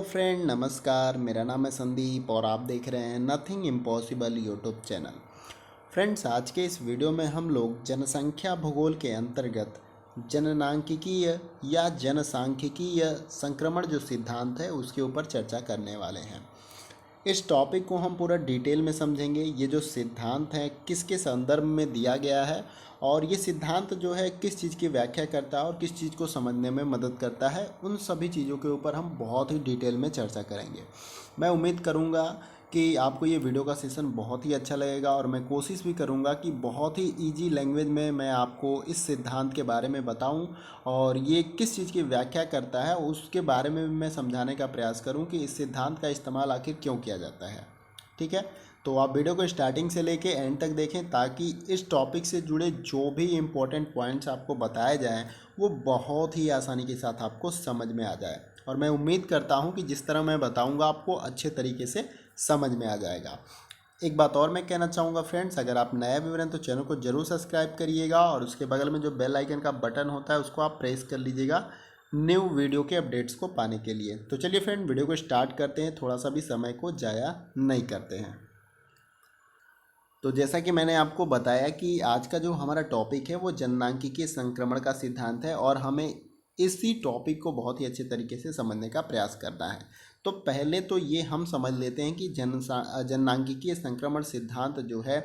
Friend, नमस्कार। मेरा नाम है संदीप और आप देख रहे हैं nothing impossible YouTube channel. Friends, आज के इस वीडियो में हम लोग जनसंख्या भूगोल के अंतर्गत जननांकिकीय या जनसांख्यिकीय संक्रमण जो सिद्धांत है उसके ऊपर चर्चा करने वाले हैं। इस टॉपिक को हम पूरा डिटेल में समझेंगे। ये जो सिद्धांत है किसके संदर्भ में दिया गया है और ये सिद्धांत जो है किस चीज़ की व्याख्या करता है और किस चीज़ को समझने में मदद करता है, उन सभी चीज़ों के ऊपर हम बहुत ही डिटेल में चर्चा करेंगे। मैं उम्मीद करूँगा कि आपको ये वीडियो का सेशन बहुत ही अच्छा लगेगा और मैं कोशिश भी करूँगा कि बहुत ही इजी लैंग्वेज में मैं आपको इस सिद्धांत के बारे में बताऊँ और ये किस चीज़ की व्याख्या करता है उसके बारे में भी मैं समझाने का प्रयास करूँ कि इस सिद्धांत का इस्तेमाल आखिर क्यों किया जाता है। ठीक है, तो आप वीडियो को स्टार्टिंग से लेके एंड तक देखें ताकि इस टॉपिक से जुड़े जो भी इम्पोर्टेंट पॉइंट्स आपको बताए जाएँ वो बहुत ही आसानी के साथ आपको समझ में आ जाए। और मैं उम्मीद करता हूँ कि जिस तरह मैं बताऊँगा आपको अच्छे तरीके से समझ में आ जाएगा। एक बात और मैं कहना चाहूँगा फ्रेंड्स, अगर आप नए व्यूअर हैं तो चैनल को जरूर सब्सक्राइब करिएगा और उसके बगल में जो बेल आइकन का बटन होता है उसको आप प्रेस कर लीजिएगा न्यू वीडियो के अपडेट्स को पाने के लिए। तो चलिए फ्रेंड, वीडियो को स्टार्ट करते हैं, थोड़ा सा भी समय को ज़ाया नहीं करते हैं। तो जैसा कि मैंने आपको बताया कि आज का जो हमारा टॉपिक है वो जननांकिकीय संक्रमण का सिद्धांत है और हमें इसी टॉपिक को बहुत ही अच्छे तरीके से समझने का प्रयास करना है। तो पहले तो ये हम समझ लेते हैं कि जननांकिकीय संक्रमण सिद्धांत जो है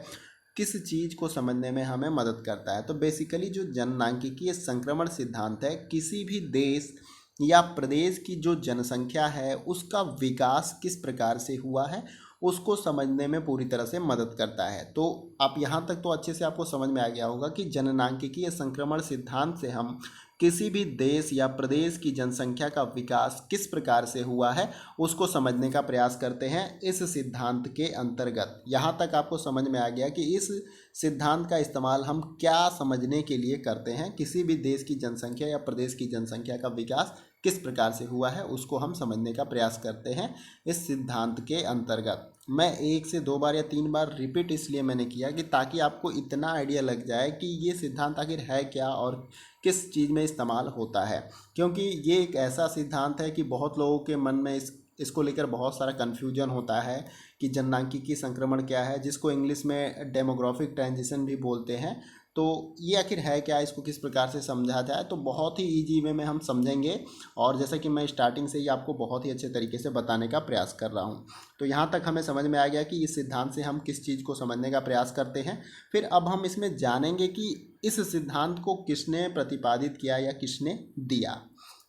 किस चीज़ को समझने में हमें मदद करता है। तो बेसिकली जो जननांकिकीय संक्रमण सिद्धांत है किसी भी देश या प्रदेश की जो जनसंख्या है उसका विकास किस प्रकार से हुआ है उसको समझने में पूरी तरह से मदद करता है। तो आप यहाँ तक तो अच्छे से आपको समझ में आ गया होगा कि जननांकिकीय संक्रमण सिद्धांत से हम किसी भी देश या प्रदेश की जनसंख्या का विकास किस प्रकार से हुआ है उसको समझने का प्रयास करते हैं इस सिद्धांत के अंतर्गत। यहाँ तक आपको समझ में आ गया कि इस सिद्धांत का इस्तेमाल हम क्या समझने के लिए करते हैं, किसी भी देश की जनसंख्या या प्रदेश की जनसंख्या का विकास किस प्रकार से हुआ है उसको हम समझने का प्रयास करते हैं इस सिद्धांत के अंतर्गत। मैं 1 से 2 बार या 3 बार रिपीट इसलिए मैंने किया कि ताकि आपको इतना आइडिया लग जाए कि ये सिद्धांत आखिर है क्या और किस चीज़ में इस्तेमाल होता है। क्योंकि ये एक ऐसा सिद्धांत है कि बहुत लोगों के मन में इसको लेकर बहुत सारा कन्फ्यूजन होता है कि जननांकिकीय संक्रमण क्या है, जिसको इंग्लिश में डेमोग्राफिक ट्रांजिशन भी बोलते हैं। तो ये आखिर है क्या, इसको किस प्रकार से समझा जाए, तो बहुत ही ईजी वे में हम समझेंगे। और जैसा कि मैं स्टार्टिंग से ही आपको बहुत ही अच्छे तरीके से बताने का प्रयास कर रहा हूँ, तो यहाँ तक हमें समझ में आ गया कि इस सिद्धांत से हम किस चीज़ को समझने का प्रयास करते हैं। फिर अब हम इसमें जानेंगे कि इस सिद्धांत को किसने प्रतिपादित किया या किसने दिया।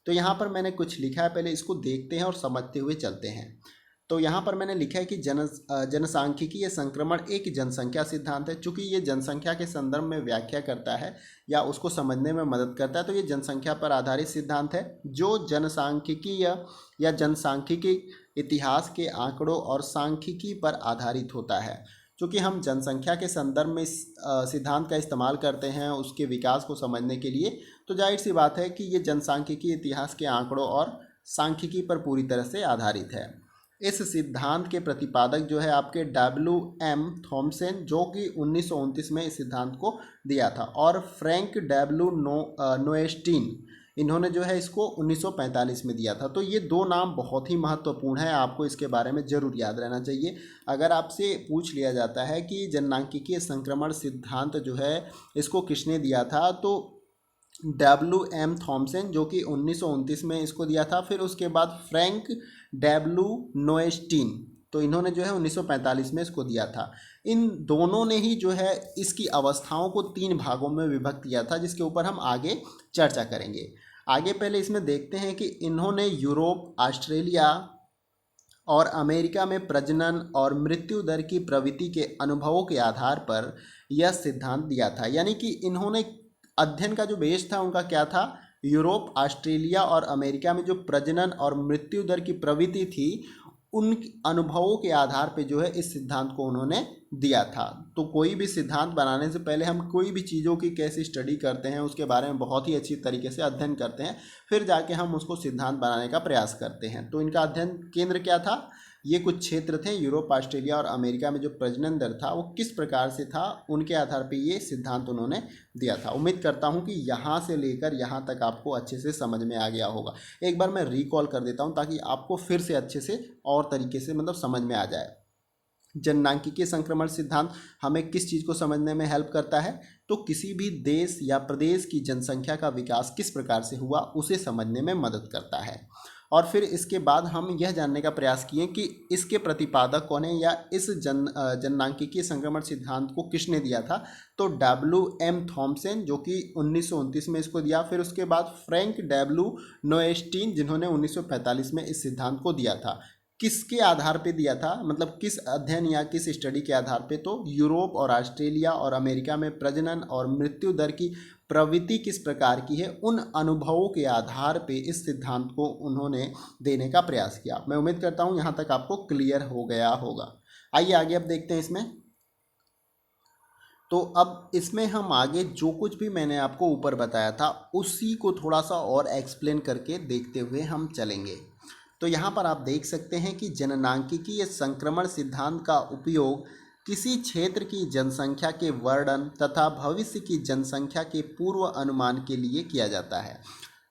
तो यहाँ पर मैंने कुछ लिखा है, पहले इसको देखते हैं और समझते हुए चलते हैं। तो यहाँ पर मैंने लिखा है कि जनसांख्यिकीय संक्रमण एक जनसंख्या सिद्धांत है। चूँकि ये जनसंख्या के संदर्भ में व्याख्या करता है या उसको समझने में मदद करता है, तो ये जनसंख्या पर आधारित सिद्धांत है जो जनसांख्यिकीय या जनसांख्यिकी इतिहास के आंकड़ों और सांख्यिकी पर आधारित होता है। चूँकि हम जनसंख्या के संदर्भ में इस सिद्धांत का इस्तेमाल करते हैं उसके विकास को समझने के लिए, तो जाहिर सी बात है कि ये जनसांख्यिकी इतिहास के आंकड़ों और सांख्यिकी पर पूरी तरह से आधारित है। इस सिद्धांत के प्रतिपादक जो है आपके W.M. थॉमसन, जो कि 1929 में इस सिद्धांत को दिया था, और फ्रैंक नोएस्टीन, इन्होंने जो है इसको 1945 में दिया था। तो ये दो नाम बहुत ही महत्वपूर्ण है, आपको इसके बारे में ज़रूर याद रहना चाहिए। अगर आपसे पूछ लिया जाता है कि जननांकिकीय संक्रमण सिद्धांत जो है इसको किसने दिया था, तो W.M. थॉमसन, जो कि 1929 में इसको दिया था। फिर उसके बाद फ्रैंक नोएस्टीन, तो इन्होंने जो है 1945 में इसको दिया था। इन दोनों ने ही जो है इसकी अवस्थाओं को 3 भागों में विभक्त किया था, जिसके ऊपर हम आगे चर्चा करेंगे। आगे पहले इसमें देखते हैं कि इन्होंने यूरोप, ऑस्ट्रेलिया और अमेरिका में प्रजनन और मृत्यु दर की प्रवृत्ति के अनुभवों के आधार पर यह सिद्धांत दिया था। यानी कि इन्होंने अध्ययन का जो बेस था उनका क्या था, यूरोप, ऑस्ट्रेलिया और अमेरिका में जो प्रजनन और मृत्यु दर की प्रवृत्ति थी उन अनुभवों के आधार पे जो है इस सिद्धांत को उन्होंने दिया था। तो कोई भी सिद्धांत बनाने से पहले हम कोई भी चीज़ों की कैसे स्टडी करते हैं उसके बारे में बहुत ही अच्छी तरीके से अध्ययन करते हैं, फिर जाके हम उसको सिद्धांत बनाने का प्रयास करते हैं। तो इनका अध्ययन केंद्र क्या था, ये कुछ क्षेत्र थे यूरोप, ऑस्ट्रेलिया और अमेरिका में जो प्रजनन दर था वो किस प्रकार से था, उनके आधार पर ये सिद्धांत उन्होंने दिया था। उम्मीद करता हूँ कि यहाँ से लेकर यहाँ तक आपको अच्छे से समझ में आ गया होगा। एक बार मैं रिकॉल कर देता हूँ ताकि आपको फिर से अच्छे से और तरीके से मतलब समझ में आ जाए। जननांकिकीय संक्रमण सिद्धांत हमें किस चीज़ को समझने में हेल्प करता है, तो किसी भी देश या प्रदेश की जनसंख्या का विकास किस प्रकार से हुआ उसे समझने में मदद करता है। और फिर इसके बाद हम यह जानने का प्रयास किए कि इसके प्रतिपादक कौन है या इस जननांकिकीय संक्रमण सिद्धांत को किसने दिया था, तो WM थॉम्सन जो कि 1929 में इसको दिया। फिर उसके बाद फ्रैंक W नोएस्टीन जिन्होंने 1945 में इस सिद्धांत को दिया था। किसके आधार पे दिया था, मतलब किस अध्ययन या किस स्टडी के आधार पे, तो यूरोप और ऑस्ट्रेलिया और अमेरिका में प्रजनन और मृत्यु दर की प्रवृत्ति किस प्रकार की है, उन अनुभवों के आधार पे इस सिद्धांत को उन्होंने देने का प्रयास किया। मैं उम्मीद करता हूँ यहाँ तक आपको क्लियर हो गया होगा। आइए आगे अब देखते हैं इसमें। तो अब इसमें हम आगे जो कुछ भी मैंने आपको ऊपर बताया था उसी को थोड़ा सा और एक्सप्लेन करके देखते हुए हम चलेंगे। तो यहाँ पर आप देख सकते हैं कि जननांकिकीय संक्रमण सिद्धांत का उपयोग किसी क्षेत्र की जनसंख्या के वर्णन तथा भविष्य की जनसंख्या के पूर्व अनुमान के लिए किया जाता है।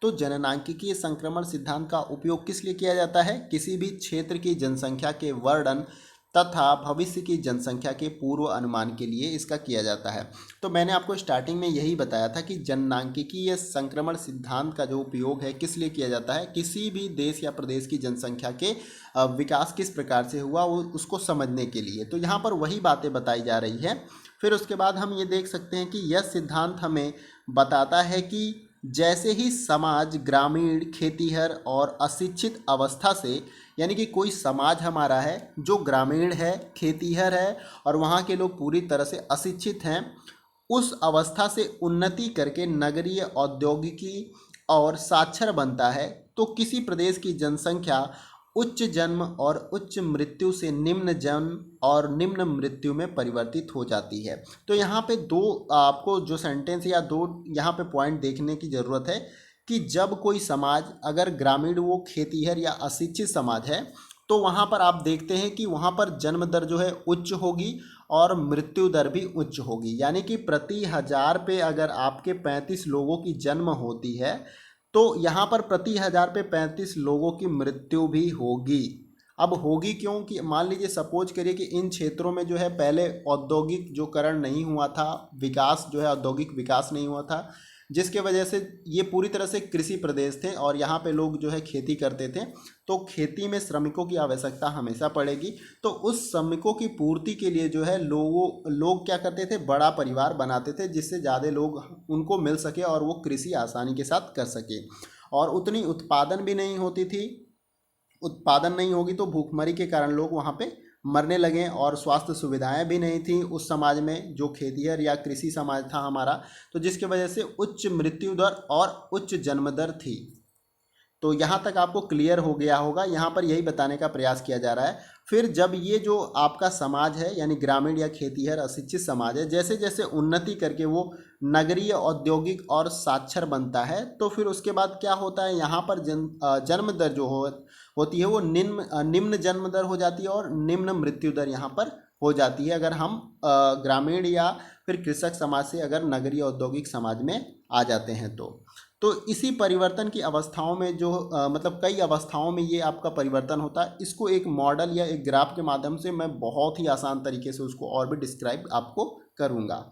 तो जननांकिकीय संक्रमण सिद्धांत का उपयोग किस लिए किया जाता है, किसी भी क्षेत्र की जनसंख्या के वर्णन तथा भविष्य की जनसंख्या के पूर्व अनुमान के लिए इसका किया जाता है। तो मैंने आपको स्टार्टिंग में यही बताया था कि जननांकिकीय संक्रमण सिद्धांत का जो उपयोग है किस लिए किया जाता है, किसी भी देश या प्रदेश की जनसंख्या के विकास किस प्रकार से हुआ वो उसको समझने के लिए। तो यहाँ पर वही बातें बताई जा रही है। फिर उसके बाद हम ये देख सकते हैं कि यह सिद्धांत हमें बताता है कि जैसे ही समाज ग्रामीण, खेतीहर और अशिक्षित अवस्था से, यानी कि कोई समाज हमारा है जो ग्रामीण है, खेतीहर है और वहाँ के लोग पूरी तरह से अशिक्षित हैं, उस अवस्था से उन्नति करके नगरीय, औद्योगिकी और साक्षर बनता है, तो किसी प्रदेश की जनसंख्या उच्च जन्म और उच्च मृत्यु से निम्न जन्म और निम्न मृत्यु में परिवर्तित हो जाती है। तो यहाँ पे दो आपको जो सेंटेंस या दो यहाँ पे पॉइंट देखने की ज़रूरत है कि जब कोई समाज, अगर ग्रामीण वो खेतीहर या अशिक्षित समाज है, तो वहाँ पर आप देखते हैं कि वहाँ पर जन्म दर जो है उच्च होगी और मृत्यु दर भी उच्च होगी। यानी कि प्रति 1000 पे अगर आपके 35 लोगों की जन्म होती है तो यहाँ पर प्रति 1000 पे 35 लोगों की मृत्यु भी होगी। अब होगी क्यों, कि मान लीजिए सपोज करिए कि इन क्षेत्रों में जो है पहले औद्योगिक जो करण नहीं हुआ था, विकास जो है औद्योगिक विकास नहीं हुआ था, जिसके वजह से ये पूरी तरह से कृषि प्रदेश थे और यहाँ पे लोग जो है खेती करते थे। तो खेती में श्रमिकों की आवश्यकता हमेशा पड़ेगी। तो उस श्रमिकों की पूर्ति के लिए जो है लोग क्या करते थे, बड़ा परिवार बनाते थे जिससे ज़्यादा लोग उनको मिल सके और वो कृषि आसानी के साथ कर सके। और उतनी उत्पादन भी नहीं होती थी, उत्पादन नहीं होगी तो भूखमरी के कारण लोग वहाँ पे मरने लगे और स्वास्थ्य सुविधाएं भी नहीं थी उस समाज में जो खेतीहर या कृषि समाज था हमारा, तो जिसके वजह से उच्च मृत्यु दर और उच्च जन्म दर थी। तो यहाँ तक आपको क्लियर हो गया होगा। यहाँ पर यही बताने का प्रयास किया जा रहा है। फिर जब ये जो आपका समाज है यानी ग्रामीण या खेतीहर अशिक्षित समाज है, जैसे जैसे उन्नति करके वो नगरीय, औद्योगिक और साक्षर बनता है, तो फिर उसके बाद क्या होता है, यहाँ पर जन्म दर जो होती है वो निम्न जन्म दर हो जाती है और निम्न मृत्यु दर यहाँ पर हो जाती है अगर हम ग्रामीण या फिर कृषक समाज से अगर नगरीय औद्योगिक समाज में आ जाते हैं। तो इसी परिवर्तन की अवस्थाओं में जो मतलब कई अवस्थाओं में ये आपका परिवर्तन होता है। इसको एक मॉडल या एक ग्राफ के माध्यम से मैं बहुत ही आसान तरीके से उसको और भी डिस्क्राइब आपको करूँगा।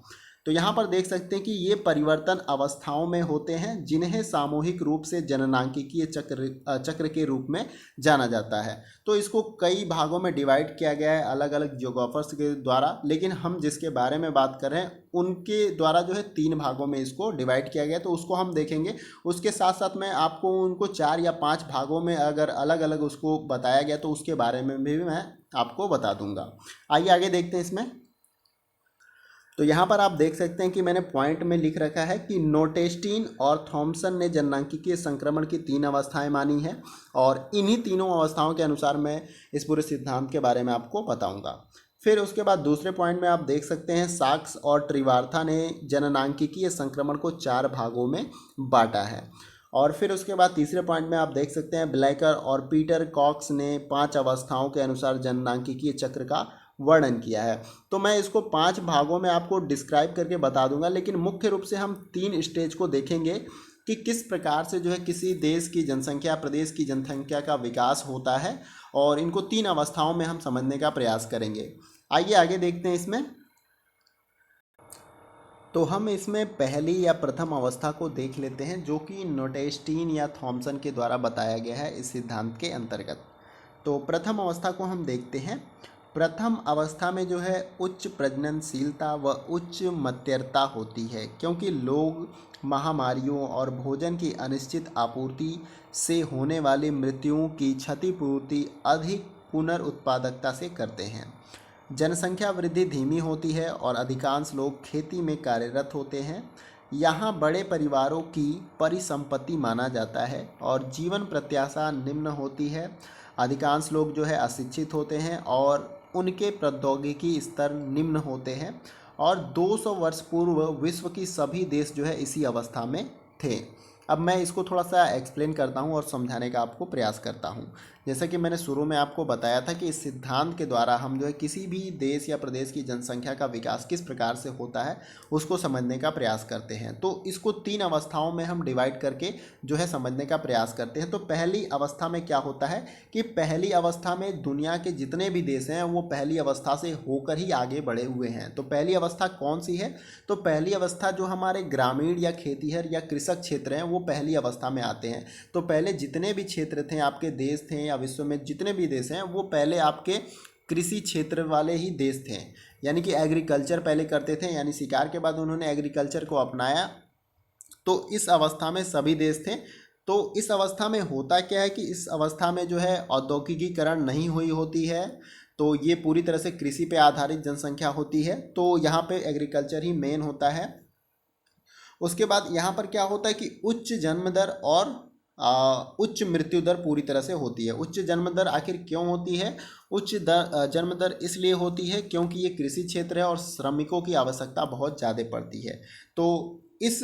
तो यहाँ पर देख सकते हैं कि ये परिवर्तन अवस्थाओं में होते हैं जिन्हें सामूहिक रूप से जननांकिकीय चक्र के रूप में जाना जाता है। तो इसको कई भागों में डिवाइड किया गया है अलग अलग जियोग्राफर्स के द्वारा, लेकिन हम जिसके बारे में बात कर रहे हैं उनके द्वारा जो है 3 भागों में इसको डिवाइड किया गया है, तो उसको हम देखेंगे। उसके साथ साथ मैं आपको उनको 4 या 5 भागों में अगर अलग अलग उसको बताया गया तो उसके बारे में भी मैं आपको बता दूंगा। आइए आगे देखते हैं इसमें। तो यहाँ पर आप देख सकते हैं कि मैंने पॉइंट में लिख रखा है कि नोटेस्टीन और थॉम्सन ने जननांकिकीय संक्रमण की 3 अवस्थाएं मानी है और इन्हीं तीनों अवस्थाओं के अनुसार मैं इस पूरे सिद्धांत के बारे में आपको बताऊंगा। फिर उसके बाद दूसरे पॉइंट में आप देख सकते हैं साक्स और ट्रिवार्था ने जननांकिकीय संक्रमण को 4 भागों में बांटा है। और फिर उसके बाद तीसरे पॉइंट में आप देख सकते हैं ब्लैकर और पीटर कॉक्स ने 5 अवस्थाओं के अनुसार जननांकिकीय चक्र का वर्णन किया है। तो मैं इसको 5 भागों में आपको डिस्क्राइब करके बता दूंगा, लेकिन मुख्य रूप से हम 3 स्टेज को देखेंगे कि किस प्रकार से जो है किसी देश की जनसंख्या, प्रदेश की जनसंख्या का विकास होता है, और इनको 3 अवस्थाओं में हम समझने का प्रयास करेंगे। आइए आगे देखते हैं इसमें। तो हम इसमें पहली या प्रथम अवस्था को देख लेते हैं, जो कि नोटेस्टीन या थॉमसन के द्वारा बताया गया है इस सिद्धांत के अंतर्गत। तो प्रथम अवस्था को हम देखते हैं। प्रथम अवस्था में जो है उच्च प्रजननशीलता व उच्च मत्यरता होती है, क्योंकि लोग महामारियों और भोजन की अनिश्चित आपूर्ति से होने वाली मृत्युओं की क्षतिपूर्ति अधिक पुनर्उत्पादकता से करते हैं। जनसंख्या वृद्धि धीमी होती है और अधिकांश लोग खेती में कार्यरत होते हैं। यहाँ बड़े परिवारों की परिसंपत्ति माना जाता है और जीवन प्रत्याशा निम्न होती है। अधिकांश लोग जो है अशिक्षित होते हैं और उनके प्रौद्योगिकी स्तर निम्न होते हैं, और 200 वर्ष पूर्व विश्व की सभी देश जो है इसी अवस्था में थे। अब मैं इसको थोड़ा सा एक्सप्लेन करता हूँ और समझाने का आपको प्रयास करता हूँ। जैसा कि मैंने शुरू में आपको बताया था कि इस सिद्धांत के द्वारा हम जो है किसी भी देश या प्रदेश की जनसंख्या का विकास किस प्रकार से होता है उसको समझने का प्रयास करते हैं। तो इसको 3 अवस्थाओं में हम डिवाइड करके जो है समझने का प्रयास करते हैं। तो पहली अवस्था में क्या होता है कि पहली अवस्था में दुनिया के जितने भी देश हैं वो पहली अवस्था से होकर ही आगे बढ़े हुए हैं। तो पहली अवस्था कौन सी है? तो पहली अवस्था जो हमारे ग्रामीण या खेतीहर या कृषक क्षेत्र हैं वो पहली अवस्था में आते हैं। तो पहले जितने भी क्षेत्र थे, आपके देश थे या विश्व में जितने भी देश हैं, वो पहले आपके कृषि क्षेत्र वाले ही देश थे, यानी कि एग्रीकल्चर पहले करते थे, यानी शिकार के बाद उन्होंने एग्रीकल्चर को अपनाया। तो इस अवस्था में सभी देश थे। तो इस अवस्था में होता क्या है कि इस अवस्था में जो है औद्योगिकीकरण नहीं हुई होती है, तो ये पूरी तरह से कृषि पे आधारित जनसंख्या होती है। तो यहाँ पे एग्रीकल्चर ही मेन होता है। उसके बाद यहाँ पर क्या होता है कि उच्च जन्म दर और उच्च मृत्यु दर पूरी तरह से होती है। उच्च जन्म दर आखिर क्यों होती है? उच्च जन्म दर इसलिए होती है क्योंकि ये कृषि क्षेत्र है और श्रमिकों की आवश्यकता बहुत ज़्यादा पड़ती है। तो इस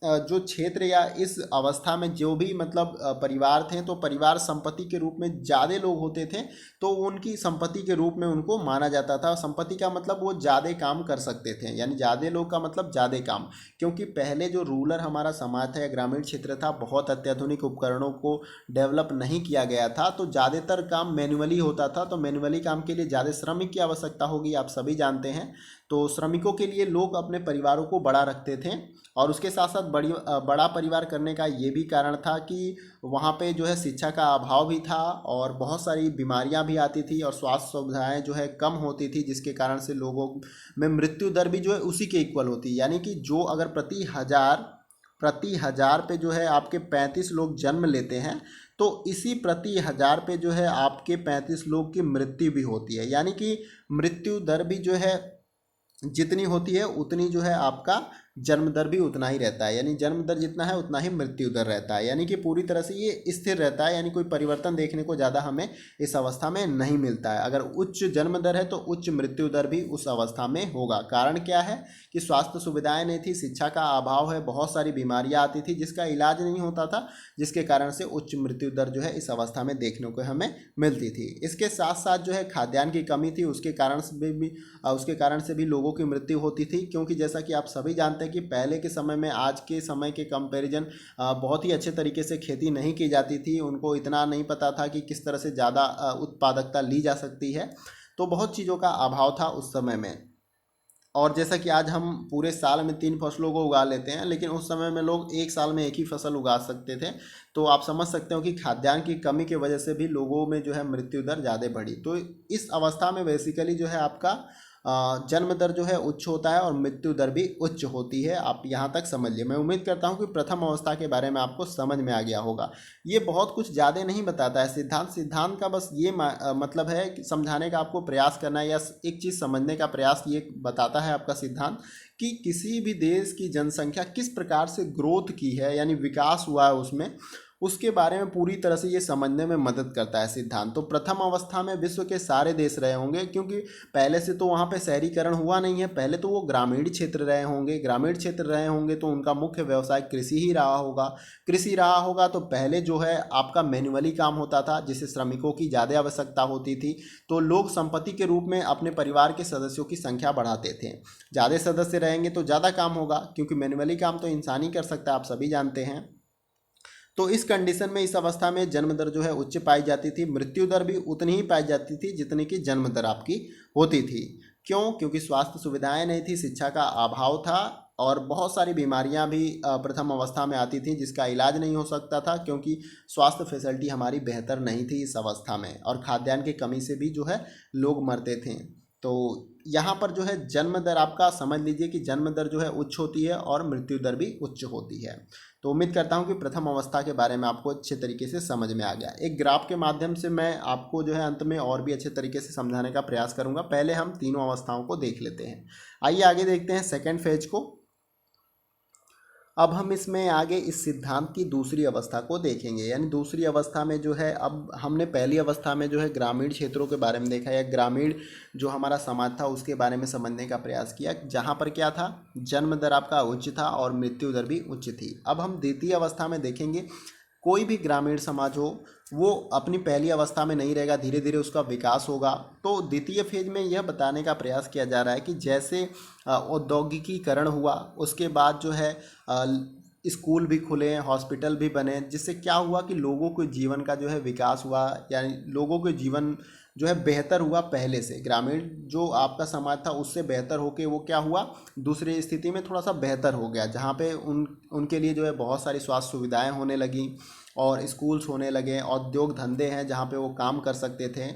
जो क्षेत्र या इस अवस्था में जो भी मतलब परिवार थे, तो परिवार संपत्ति के रूप में ज़्यादा लोग होते थे, तो उनकी संपत्ति के रूप में उनको माना जाता था। संपत्ति का मतलब वो ज़्यादा काम कर सकते थे, यानी ज़्यादा लोग का मतलब ज़्यादा काम। क्योंकि पहले जो रूरल हमारा समाज था या ग्रामीण क्षेत्र था, बहुत अत्याधुनिक उपकरणों को डेवलप नहीं किया गया था, तो ज़्यादातर काम मैन्युअली होता था। तो मैन्युअली काम के लिए ज़्यादा श्रमिक की आवश्यकता होगी, आप सभी जानते हैं। तो श्रमिकों के लिए लोग अपने परिवारों को बड़ा रखते थे, और उसके साथ साथ बड़ा परिवार करने का ये भी कारण था कि वहाँ पे जो है शिक्षा का अभाव भी था और बहुत सारी बीमारियाँ भी आती थी और स्वास्थ्य सुविधाएं जो है कम होती थी, जिसके कारण से लोगों में मृत्यु दर भी जो है उसी के इक्वल होती। यानी कि जो अगर प्रति हज़ार पे जो है आपके 35 लोग जन्म लेते हैं, तो इसी प्रति हज़ार पे जो है आपके 35 लोग की मृत्यु भी होती है। यानी कि मृत्यु दर भी जो है जितनी होती है उतनी जो है आपका जन्म दर भी उतना ही रहता है। यानी जन्म दर जितना है उतना ही मृत्यु दर रहता है, यानी कि पूरी तरह से ये स्थिर रहता है। यानी कोई परिवर्तन देखने को ज़्यादा हमें इस अवस्था में नहीं मिलता है। अगर उच्च जन्म दर है तो उच्च मृत्यु दर भी उस अवस्था में होगा। कारण क्या है कि स्वास्थ्य सुविधाएं नहीं थी, शिक्षा का अभाव है, बहुत सारी बीमारियां आती थी जिसका इलाज नहीं होता था, जिसके कारण से उच्च मृत्यु दर जो है इस अवस्था में देखने को हमें मिलती थी। इसके साथ साथ जो है खाद्यान्न की कमी थी, उसके कारण से भी लोगों की मृत्यु होती थी। क्योंकि जैसा कि आप सभी जानते हैं कि पहले के समय में आज के समय के कंपैरिजन बहुत ही अच्छे तरीके से खेती नहीं की जाती थी। उनको इतना नहीं पता था कि किस तरह से ज़्यादा उत्पादकता ली जा सकती है, तो बहुत चीज़ों का अभाव था उस समय में। और जैसा कि आज हम पूरे साल में 3 फसलों को उगा लेते हैं, लेकिन उस समय में लोग एक साल में एक ही फसल उगा सकते थे। तो आप समझ सकते हो कि खाद्यान्न की कमी की वजह से भी लोगों में जो है मृत्यु दर ज़्यादा बढ़ी। तो इस अवस्था में बेसिकली जो है आपका जन्म दर जो है उच्च होता है और मृत्यु दर भी उच्च होती है। आप यहाँ तक समझिए। मैं उम्मीद करता हूँ कि प्रथम अवस्था के बारे में आपको समझ में आ गया होगा। ये बहुत कुछ ज़्यादा नहीं बताता है सिद्धांत का, बस ये मतलब है कि समझाने का आपको प्रयास करना है या एक चीज़ समझने का प्रयास ये बताता है आपका सिद्धांत कि किसी भी देश की जनसंख्या किस प्रकार से ग्रोथ की है, यानी विकास हुआ है उसमें, उसके बारे में पूरी तरह से ये समझने में मदद करता है सिद्धांत। तो प्रथम अवस्था में विश्व के सारे देश रहे होंगे, क्योंकि पहले से तो वहाँ पे शहरीकरण हुआ नहीं है, पहले तो वो ग्रामीण क्षेत्र रहे होंगे। ग्रामीण क्षेत्र रहे होंगे तो उनका मुख्य व्यवसाय कृषि ही रहा होगा। कृषि रहा होगा तो पहले जो है आपका मैन्युअली काम होता था, जिससे श्रमिकों की ज़्यादा आवश्यकता होती थी। तो लोग संपत्ति के रूप में अपने परिवार के सदस्यों की संख्या बढ़ाते थे। ज़्यादा सदस्य रहेंगे तो ज़्यादा काम होगा, क्योंकि मैन्युअली काम तो इंसान ही कर सकता है, आप सभी जानते हैं। तो इस कंडीशन में, इस अवस्था में जन्म दर जो है उच्च पाई जाती थी। मृत्यु दर भी उतनी ही पाई जाती थी जितनी की जन्म दर आपकी होती थी। क्यों? क्योंकि स्वास्थ्य सुविधाएं नहीं थी, शिक्षा का अभाव था, और बहुत सारी बीमारियां भी प्रथम अवस्था में आती थी जिसका इलाज नहीं हो सकता था, क्योंकि स्वास्थ्य फैसिलिटी हमारी बेहतर नहीं थी इस अवस्था में, और खाद्यान्न की कमी से भी जो है लोग मरते थे। तो यहाँ पर जो है जन्म दर आपका समझ लीजिए कि जन्म दर जो है उच्च होती है और मृत्यु दर भी उच्च होती है। तो उम्मीद करता हूँ कि प्रथम अवस्था के बारे में आपको अच्छे तरीके से समझ में आ गया। एक ग्राफ के माध्यम से मैं आपको जो है अंत में और भी अच्छे तरीके से समझाने का प्रयास करूँगा। पहले हम तीनों अवस्थाओं को देख लेते हैं। आइए आगे देखते हैं सेकेंड फेज को। अब हम इसमें आगे इस सिद्धांत की दूसरी अवस्था को देखेंगे, यानी दूसरी अवस्था में जो है, अब हमने पहली अवस्था में जो है ग्रामीण क्षेत्रों के बारे में देखा, या ग्रामीण जो हमारा समाज था उसके बारे में समझने का प्रयास किया, जहाँ पर क्या था, जन्म दर आपका उच्च था और मृत्यु दर भी उच्च थी। अब हम द्वितीय अवस्था में देखेंगे, कोई भी ग्रामीण समाज हो वो अपनी पहली अवस्था में नहीं रहेगा, धीरे धीरे उसका विकास होगा। तो द्वितीय फेज में यह बताने का प्रयास किया जा रहा है कि जैसे औद्योगिकीकरण हुआ, उसके बाद जो है स्कूल भी खुले, हॉस्पिटल भी बने, जिससे क्या हुआ कि लोगों के जीवन का जो है विकास हुआ, यानी लोगों के जीवन जो है बेहतर हुआ। पहले से ग्रामीण जो आपका समाज था उससे बेहतर होके वो क्या हुआ, दूसरी स्थिति में थोड़ा सा बेहतर हो गया, जहाँ पे उनके लिए जो है बहुत सारी स्वास्थ्य सुविधाएं होने लगी और स्कूल्स होने लगे, औद्योग धंधे हैं जहाँ पे वो काम कर सकते थे।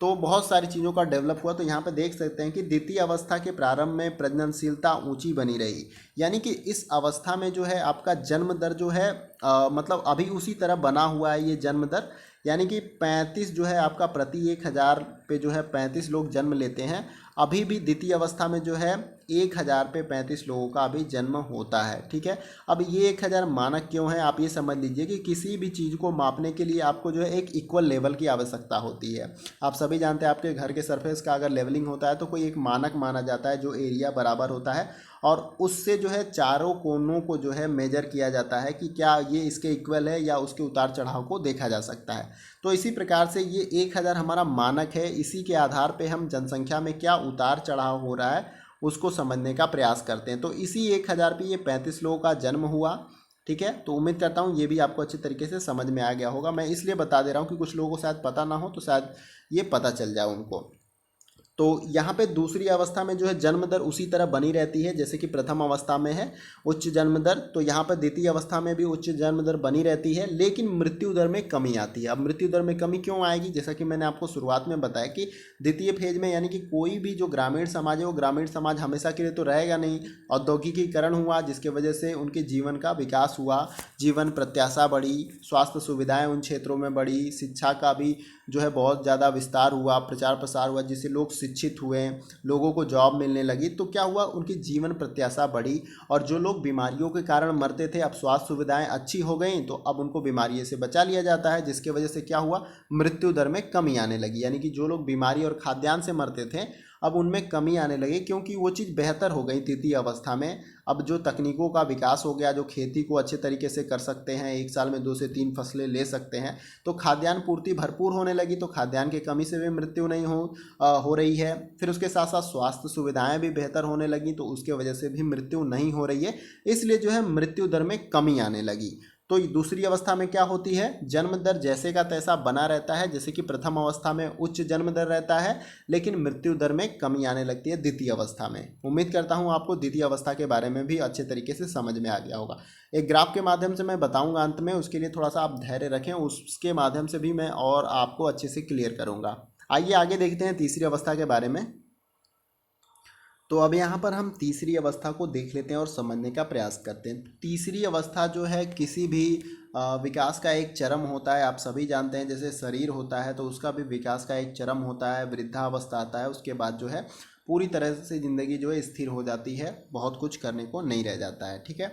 तो बहुत सारी चीज़ों का डेवलप हुआ। तो यहाँ पे देख सकते हैं कि द्वितीय अवस्था के प्रारंभ में प्रजननशीलता ऊंची बनी रही, यानी कि इस अवस्था में जो है आपका जन्म दर जो है मतलब अभी उसी तरह बना हुआ है ये जन्म दर, यानी कि 35 जो है आपका प्रति 1000 पे जो है 35 लोग जन्म लेते हैं। अभी भी द्वितीय अवस्था में जो है 1000 पे 35 लोगों का अभी जन्म होता है। ठीक है, अब ये 1000 मानक क्यों है, आप ये समझ लीजिए कि किसी भी चीज़ को मापने के लिए आपको जो है एक इक्वल लेवल की आवश्यकता होती है। आप सभी जानते हैं आपके घर के सरफेस का अगर लेवलिंग होता है तो कोई एक मानक माना जाता है जो एरिया बराबर होता है, और उससे जो है चारों कोनों को जो है मेजर किया जाता है कि क्या ये इसके इक्वल है या उसके उतार चढ़ाव को देखा जा सकता है। तो इसी प्रकार से ये 1000 हमारा मानक है, इसी के आधार पे हम जनसंख्या में क्या उतार चढ़ाव हो रहा है उसको समझने का प्रयास करते हैं। तो इसी 1000 पे ये 35 लोगों का जन्म हुआ। ठीक है, तो उम्मीद करता हूँ ये भी आपको अच्छे तरीके से समझ में आ गया होगा। मैं इसलिए बता दे रहा हूँ कि कुछ लोगों को शायद पता ना हो, तो शायद ये पता चल जाए उनको। तो यहाँ पे दूसरी अवस्था में जो है जन्म दर उसी तरह बनी रहती है जैसे कि प्रथम अवस्था में है उच्च जन्म दर, तो यहाँ पर द्वितीय अवस्था में भी उच्च जन्म दर बनी रहती है, लेकिन मृत्यु दर में कमी आती है। अब मृत्यु दर में कमी क्यों आएगी, जैसा कि मैंने आपको शुरुआत में बताया कि द्वितीय फेज में, यानी कि कोई भी जो ग्रामीण समाज है वो ग्रामीण समाज हमेशा के लिए तो रहेगा नहीं। औद्योगिकीकरण हुआ जिसके वजह से उनके जीवन का विकास हुआ, जीवन प्रत्याशा बढ़ी, स्वास्थ्य सुविधाएं उन क्षेत्रों में बढ़ी, शिक्षा का भी जो है बहुत ज़्यादा विस्तार हुआ, प्रचार प्रसार हुआ, जिससे लोग शिक्षित हुए, लोगों को जॉब मिलने लगी। तो क्या हुआ, उनकी जीवन प्रत्याशा बढ़ी, और जो लोग बीमारियों के कारण मरते थे अब स्वास्थ्य सुविधाएं अच्छी हो गई, तो अब उनको बीमारी से बचा लिया जाता है, जिसके वजह से क्या हुआ, मृत्यु दर में कमी आने लगी। यानी कि जो लोग बीमारी और खाद्यान्न से मरते थे अब उनमें कमी आने लगी, क्योंकि वो चीज़ बेहतर हो गई तृतीय अवस्था में। अब जो तकनीकों का विकास हो गया, जो खेती को अच्छे तरीके से कर सकते हैं, एक साल में 2 से 3 फसलें ले सकते हैं, तो खाद्यान्न पूर्ति भरपूर होने लगी, तो खाद्यान्न की कमी से भी मृत्यु नहीं हो रही है। फिर उसके साथ साथ स्वास्थ्य सुविधाएं भी बेहतर होने लगी, तो उसके वजह से भी मृत्यु नहीं हो रही है, इसलिए जो है मृत्यु दर में कमी आने लगी। तो दूसरी अवस्था में क्या होती है, जन्म दर जैसे का तैसा बना रहता है, जैसे कि प्रथम अवस्था में उच्च जन्म दर रहता है, लेकिन मृत्यु दर में कमी आने लगती है द्वितीय अवस्था में। उम्मीद करता हूं आपको द्वितीय अवस्था के बारे में भी अच्छे तरीके से समझ में आ गया होगा। एक ग्राफ के माध्यम से मैं बताऊंगा अंत में, उसके लिए थोड़ा सा आप धैर्य रखें, उसके माध्यम से भी मैं और आपको अच्छे से क्लियर करूँगा। आइए आगे देखते हैं तीसरी अवस्था के बारे में। तो अब यहाँ पर हम तीसरी अवस्था को देख लेते हैं और समझने का प्रयास करते हैं। तीसरी अवस्था जो है किसी भी विकास का एक चरम होता है। आप सभी जानते हैं जैसे शरीर होता है तो उसका भी विकास का एक चरम होता है, वृद्धावस्था आता है, उसके बाद जो है पूरी तरह से ज़िंदगी जो है स्थिर हो जाती है, बहुत कुछ करने को नहीं रह जाता है। ठीक है,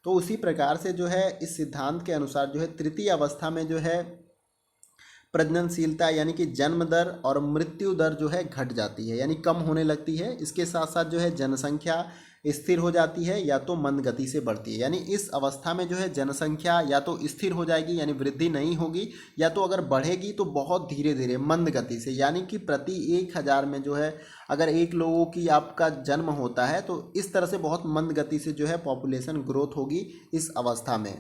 तो उसी प्रकार से जो है इस सिद्धांत के अनुसार जो है तृतीय अवस्था में जो है प्रजननशीलता यानी कि जन्म दर और मृत्यु दर जो है घट जाती है, यानी कम होने लगती है। इसके साथ साथ जो है जनसंख्या स्थिर हो जाती है या तो मंद गति से बढ़ती है। यानी इस अवस्था में जो है जनसंख्या या तो स्थिर हो जाएगी यानी वृद्धि नहीं होगी, या तो अगर बढ़ेगी तो बहुत धीरे धीरे मंद गति से, यानी कि प्रति 1000 में जो है अगर 1 लोगों की आपका जन्म होता है तो इस तरह से बहुत मंद गति से जो है पॉपुलेशन ग्रोथ होगी इस अवस्था में।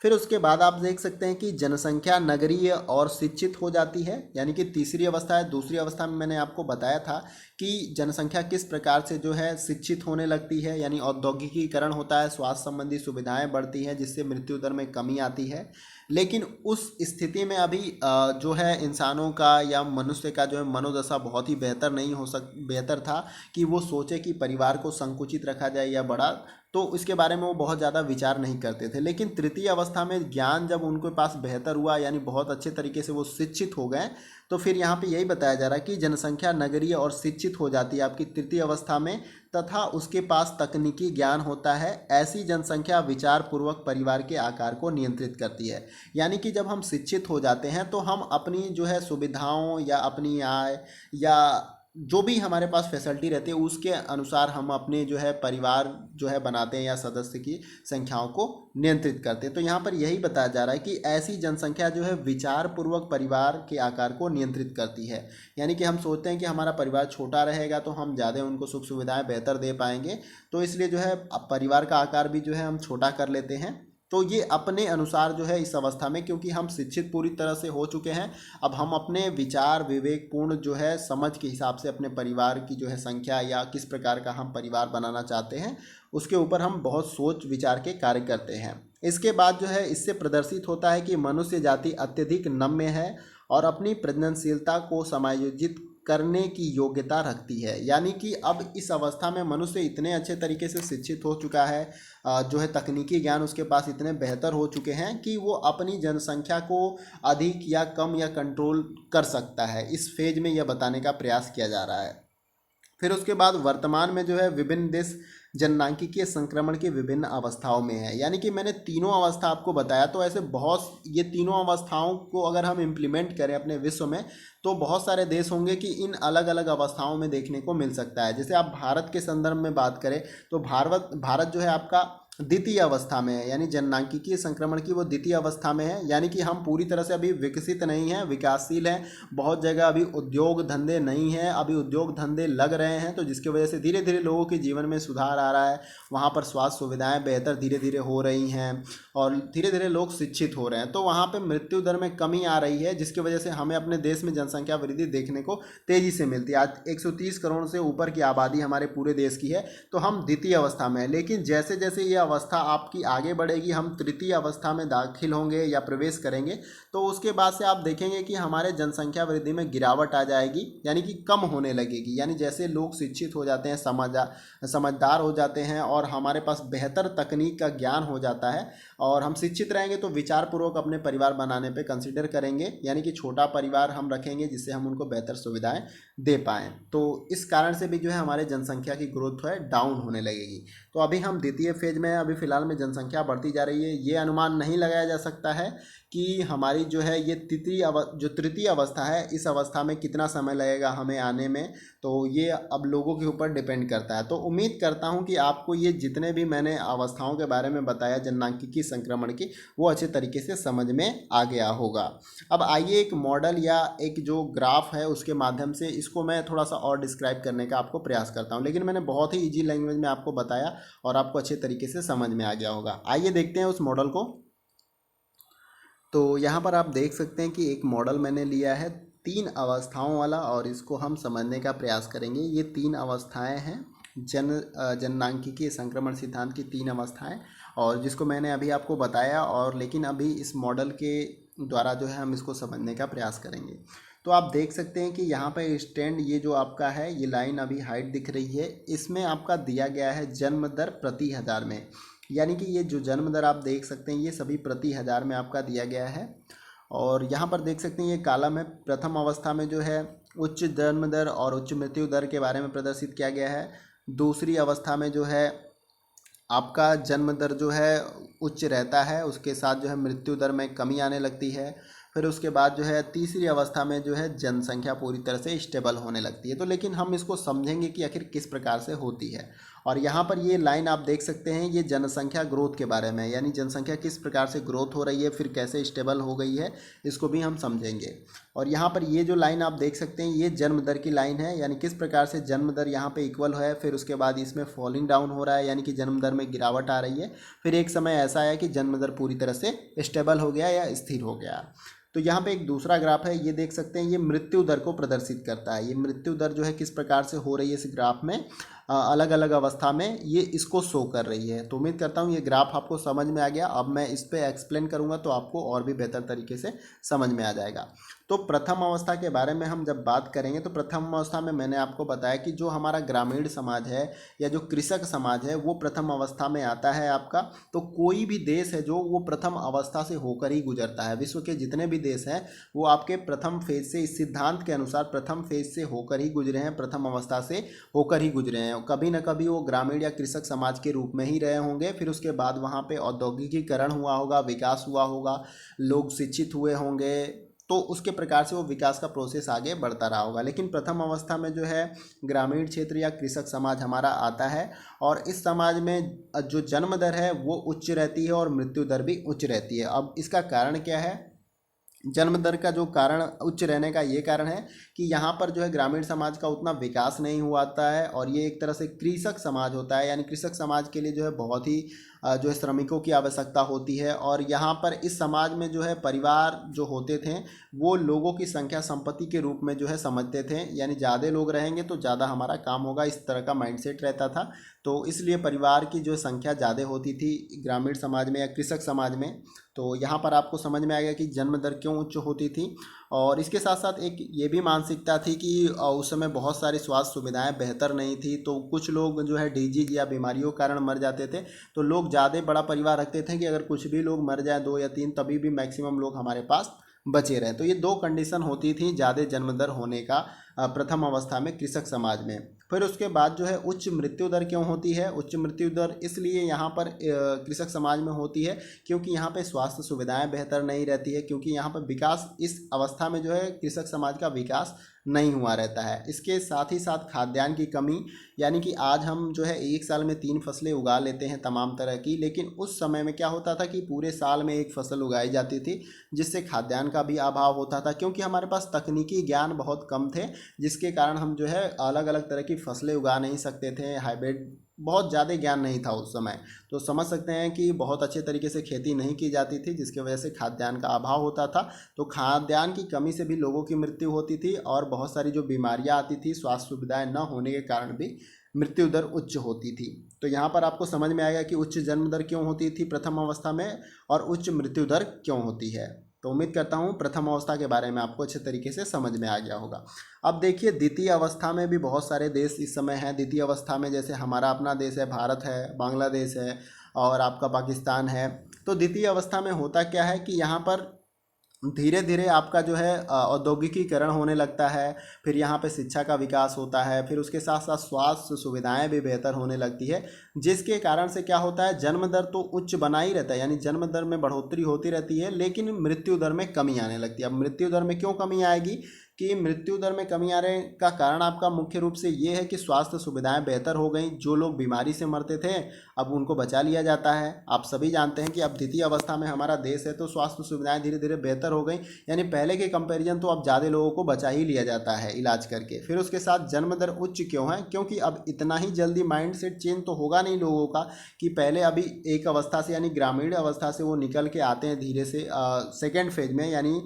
फिर उसके बाद आप देख सकते हैं कि जनसंख्या नगरीय और शिक्षित हो जाती है, यानी कि तीसरी अवस्था है। दूसरी अवस्था में मैंने आपको बताया था कि जनसंख्या किस प्रकार से जो है शिक्षित होने लगती है, यानी औद्योगिकीकरण होता है, स्वास्थ्य संबंधी सुविधाएं बढ़ती हैं जिससे मृत्यु दर में कमी आती है। लेकिन उस स्थिति में अभी जो है इंसानों का या मनुष्य का जो है मनोदशा बहुत ही बेहतर था कि वो सोचे कि परिवार को संकुचित रखा जाए या बड़ा, तो इसके बारे में वो बहुत ज़्यादा विचार नहीं करते थे। लेकिन तृतीय अवस्था में ज्ञान जब उनके पास बेहतर हुआ, यानी बहुत अच्छे तरीके से वो शिक्षित हो गए, तो फिर यहाँ पे यही बताया जा रहा है कि जनसंख्या नगरीय और शिक्षित हो जाती है आपकी तृतीय अवस्था में, तथा उसके पास तकनीकी ज्ञान होता है। ऐसी जनसंख्या विचार पूर्वक परिवार के आकार को नियंत्रित करती है। यानी कि जब हम शिक्षित हो जाते हैं तो हम अपनी जो है सुविधाओं या अपनी आय या जो भी हमारे पास फैसिलिटी रहती है उसके अनुसार हम अपने जो है परिवार जो है बनाते हैं या सदस्य की संख्याओं को नियंत्रित करते हैं। तो यहाँ पर यही बताया जा रहा है कि ऐसी जनसंख्या जो है विचार पूर्वक परिवार के आकार को नियंत्रित करती है। यानी कि हम सोचते हैं कि हमारा परिवार छोटा रहेगा तो हम ज़्यादा उनको सुख सुविधाएं बेहतर दे पाएंगे, तो इसलिए जो है परिवार का आकार भी जो है हम छोटा कर लेते हैं। तो ये अपने अनुसार जो है इस अवस्था में, क्योंकि हम शिक्षित पूरी तरह से हो चुके हैं, अब हम अपने विचार विवेकपूर्ण जो है समझ के हिसाब से अपने परिवार की जो है संख्या या किस प्रकार का हम परिवार बनाना चाहते हैं उसके ऊपर हम बहुत सोच विचार के कार्य करते हैं। इसके बाद जो है इससे प्रदर्शित होता है कि मनुष्य जाति अत्यधिक नम्य है और अपनी प्रजननशीलता को समायोजित करने की योग्यता रखती है। यानी कि अब इस अवस्था में मनुष्य इतने अच्छे तरीके से शिक्षित हो चुका है, जो है तकनीकी ज्ञान उसके पास इतने बेहतर हो चुके हैं कि वो अपनी जनसंख्या को अधिक या कम या कंट्रोल कर सकता है। इस फेज में यह बताने का प्रयास किया जा रहा है। फिर उसके बाद वर्तमान में जो है विभिन्न देश जननांकिकीय संक्रमण की विभिन्न अवस्थाओं में है। यानी कि मैंने तीनों अवस्था आपको बताया, तो ऐसे बहुत ये तीनों अवस्थाओं को अगर हम इम्प्लीमेंट करें अपने विश्व में तो बहुत सारे देश होंगे कि इन अलग अलग अवस्थाओं में देखने को मिल सकता है। जैसे आप भारत के संदर्भ में बात करें तो भारत जो है आपका द्वितीय अवस्था में है, यानी जननांकिकीय संक्रमण की वो द्वितीय अवस्था में है। यानी कि हम पूरी तरह से अभी विकसित नहीं हैं, विकासशील हैं। बहुत जगह अभी उद्योग धंधे नहीं हैं, अभी उद्योग धंधे लग रहे हैं, तो जिसकी वजह से धीरे धीरे लोगों के जीवन में सुधार आ रहा है। वहाँ पर स्वास्थ्य सुविधाएं बेहतर धीरे धीरे हो रही हैं और धीरे धीरे लोग शिक्षित हो रहे हैं। तो वहाँ पर मृत्यु दर में कमी आ रही है, जिसकी वजह से हमें अपने देश में जनसंख्या वृद्धि देखने को तेज़ी से मिलती है। आज 130 करोड़ से ऊपर की आबादी हमारे पूरे देश की है, तो हम द्वितीय अवस्था में है। लेकिन जैसे जैसे ये अवस्था आपकी आगे बढ़ेगी, हम तृतीय अवस्था में दाखिल होंगे या प्रवेश करेंगे, तो उसके बाद से आप देखेंगे कि हमारे जनसंख्या वृद्धि में गिरावट आ जाएगी, यानी कि कम होने लगेगी। यानी जैसे लोग शिक्षित हो जाते हैं, समझदार हो जाते हैं और हमारे पास बेहतर तकनीक का ज्ञान हो जाता है और हम शिक्षित रहेंगे तो विचारपूर्वक अपने परिवार बनाने पे कंसिडर करेंगे, यानी कि छोटा परिवार हम रखेंगे जिससे हम उनको बेहतर सुविधाएं दे पाएँ। तो इस कारण से भी जो है हमारे जनसंख्या की ग्रोथ है डाउन होने लगेगी। तो अभी हम द्वितीय फेज में, अभी फिलहाल में जनसंख्या बढ़ती जा रही है। ये अनुमान नहीं लगाया जा सकता है कि हमारी जो है ये तृतीय अवस्था है, इस अवस्था में कितना समय लगेगा हमें आने में, तो ये अब लोगों के ऊपर डिपेंड करता है। तो उम्मीद करता हूँ कि आपको ये जितने भी मैंने अवस्थाओं के बारे में बताया जननांकिकी संक्रमण की, वो अच्छे तरीके से समझ में आ गया होगा। अब आइए एक मॉडल या एक जो ग्राफ है उसके माध्यम से इसको मैं थोड़ा सा और डिस्क्राइब करने का आपको प्रयास करता हूँ, लेकिन मैंने बहुत ही ईजी लैंग्वेज में आपको बताया और आपको अच्छे तरीके से समझ में आ गया होगा। आइए देखते हैं उस मॉडल को। तो यहाँ पर आप देख सकते हैं कि एक मॉडल मैंने लिया है 3 अवस्थाओं वाला और इसको हम समझने का प्रयास करेंगे। ये 3 अवस्थाएं हैं जननांकिकीय संक्रमण सिद्धांत की 3 अवस्थाएं, और जिसको मैंने अभी आपको बताया, और लेकिन अभी इस मॉडल के द्वारा जो है हम इसको समझने का प्रयास करेंगे। तो आप देख सकते हैं कि यहाँ पर स्टैंड ये जो आपका है, ये लाइन अभी हाइट दिख रही है, इसमें आपका दिया गया है जन्म दर प्रति 1000 में। यानी कि ये जो जन्म दर आप देख सकते हैं ये सभी प्रति 1000 में आपका दिया गया है। और यहाँ पर देख सकते हैं ये कॉलम है, प्रथम अवस्था में जो है उच्च जन्म दर और उच्च मृत्यु दर के बारे में प्रदर्शित किया गया है। दूसरी अवस्था में जो है आपका जन्म दर जो है उच्च रहता है, उसके साथ जो है मृत्यु दर में कमी आने लगती है। फिर उसके बाद जो है तीसरी अवस्था में जो है जनसंख्या पूरी तरह से स्टेबल होने लगती है। तो लेकिन हम इसको समझेंगे कि आखिर किस प्रकार से होती है। और यहाँ पर ये लाइन आप देख सकते हैं, ये जनसंख्या ग्रोथ के बारे में, यानी जनसंख्या किस प्रकार से ग्रोथ हो रही है, फिर कैसे स्टेबल हो गई है, इसको भी हम समझेंगे। और यहाँ पर ये जो लाइन आप देख सकते हैं, ये जन्म दर की लाइन है, यानी किस प्रकार से जन्म दर यहाँ पे इक्वल है, फिर उसके बाद इसमें फॉलिंग डाउन हो रहा है, यानी कि जन्म दर में गिरावट आ रही है। फिर एक समय ऐसा आया कि जन्म दर पूरी तरह से स्टेबल हो गया या स्थिर हो गया। तो यहाँ पे एक दूसरा ग्राफ है, ये देख सकते हैं, ये मृत्यु दर को प्रदर्शित करता है। ये मृत्यु दर जो है किस प्रकार से हो रही है इस ग्राफ में, अलग अलग अवस्था में ये इसको शो कर रही है। तो उम्मीद करता हूँ ये ग्राफ आपको समझ में आ गया। अब मैं इस पर एक्सप्लेन करूँगा तो आपको और भी बेहतर तरीके से समझ में आ जाएगा। तो प्रथम अवस्था के बारे में हम जब बात करेंगे तो प्रथम अवस्था में मैंने आपको बताया कि जो हमारा ग्रामीण समाज है या जो कृषक समाज है वो प्रथम अवस्था में आता है आपका। तो कोई भी देश है जो वो प्रथम अवस्था से होकर ही गुजरता है। विश्व के जितने भी देश हैं वो आपके प्रथम फेज से, इस सिद्धांत के अनुसार प्रथम फेज से होकर ही गुजरे हैं, प्रथम अवस्था से होकर ही गुजरे हैं। कभी न कभी वो ग्रामीण या कृषक समाज के रूप में ही रहे होंगे। फिर उसके बाद वहाँ पे औद्योगिकीकरण हुआ होगा, विकास हुआ होगा, लोग शिक्षित हुए होंगे, तो उसके प्रकार से वो विकास का प्रोसेस आगे बढ़ता रहा होगा। लेकिन प्रथम अवस्था में जो है ग्रामीण क्षेत्र या कृषक समाज हमारा आता है, और इस समाज में जो जन्म दर है वो उच्च रहती है और मृत्यु दर भी उच्च रहती है। अब इसका कारण क्या है? जन्म दर का जो कारण उच्च रहने का ये कारण है कि यहाँ पर जो है ग्रामीण समाज का उतना विकास नहीं हुआ है, और ये एक तरह से कृषक समाज होता है। यानी कृषक समाज के लिए जो है बहुत ही जो है श्रमिकों की आवश्यकता होती है। और यहाँ पर इस समाज में जो है परिवार जो होते थे वो लोगों की संख्या संपत्ति के रूप में जो है समझते थे, यानी ज़्यादा लोग रहेंगे तो ज़्यादा हमारा काम होगा, इस तरह का माइंडसेट रहता था। तो इसलिए परिवार की जो संख्या ज़्यादा होती थी ग्रामीण समाज में या कृषक समाज में। तो यहाँ पर आपको समझ में आएगा कि जन्म दर क्यों उच्च होती थी। और इसके साथ साथ एक ये भी मानसिकता थी कि उस समय बहुत सारी स्वास्थ्य सुविधाएं बेहतर नहीं थी, तो कुछ लोग जो है डिजीज या बीमारियों के कारण मर जाते थे। तो लोग ज़्यादा बड़ा परिवार रखते थे कि अगर कुछ भी लोग मर जाए, 2 या 3, तभी भी मैक्सिमम लोग हमारे पास बचे रहें। तो ये 2 कंडीशन होती थी ज़्यादा जन्म दर होने का प्रथम अवस्था में कृषक समाज में। फिर उसके बाद जो है उच्च मृत्यु दर क्यों होती है? उच्च मृत्यु दर इसलिए यहाँ पर कृषक समाज में होती है क्योंकि यहाँ पे स्वास्थ्य सुविधाएं बेहतर नहीं रहती है, क्योंकि यहाँ पर विकास, इस अवस्था में जो है कृषक समाज का विकास नहीं हुआ रहता है। इसके साथ ही साथ खाद्यान्न की कमी, यानी कि आज हम जो है एक साल में 3 फसलें उगा लेते हैं तमाम तरह की, लेकिन उस समय में क्या होता था कि पूरे साल में एक फसल उगाई जाती थी, जिससे खाद्यान्न का भी अभाव होता था, क्योंकि हमारे पास तकनीकी ज्ञान बहुत कम थे, जिसके कारण हम जो है अलग अलग तरह की फसलें उगा नहीं सकते थे। हाइब्रिड बहुत ज़्यादा ज्ञान नहीं था उस समय, तो समझ सकते हैं कि बहुत अच्छे तरीके से खेती नहीं की जाती थी, जिसकी वजह से खाद्यान्न का अभाव होता था। तो खाद्यान्न की कमी से भी लोगों की मृत्यु होती थी, और बहुत सारी जो बीमारियां आती थी स्वास्थ्य सुविधाएं न होने के कारण भी मृत्यु दर उच्च होती थी। तो यहाँ पर आपको समझ में आएगा कि उच्च जन्म दर क्यों होती थी प्रथम अवस्था में, और उच्च मृत्यु दर क्यों होती है। तो उम्मीद करता हूँ प्रथम अवस्था के बारे में आपको अच्छे तरीके से समझ में आ गया होगा। अब देखिए द्वितीय अवस्था में भी बहुत सारे देश इस समय हैं। द्वितीय अवस्था में जैसे हमारा अपना देश है, भारत है, बांग्लादेश है और आपका पाकिस्तान है। तो द्वितीय अवस्था में होता क्या है कि यहाँ पर धीरे धीरे आपका जो है औद्योगिकीकरण होने लगता है, फिर यहाँ पे शिक्षा का विकास होता है, फिर उसके साथ साथ स्वास्थ्य सुविधाएं भी बेहतर होने लगती है, जिसके कारण से क्या होता है जन्म दर तो उच्च बना ही रहता है, यानी जन्म दर में बढ़ोतरी होती रहती है, लेकिन मृत्यु दर में कमी आने लगती है। अब मृत्यु दर में क्यों कमी आएगी कि मृत्यु दर में कमी आने का कारण आपका मुख्य रूप से ये है कि स्वास्थ्य सुविधाएं बेहतर हो गई। जो लोग बीमारी से मरते थे अब उनको बचा लिया जाता है। आप सभी जानते हैं कि अब द्वितीय अवस्था में हमारा देश है, तो स्वास्थ्य सुविधाएं धीरे धीरे बेहतर हो गई, यानी पहले के कंपैरिजन तो अब ज़्यादा लोगों को बचा ही लिया जाता है इलाज करके। फिर उसके साथ जन्म दर उच्च क्यों है? क्योंकि अब इतना ही जल्दी माइंड सेट चेंज तो होगा नहीं लोगों का कि पहले अभी एक अवस्था से यानी ग्रामीण अवस्था से वो निकल के आते हैं धीरे से सेकेंड फेज में, यानी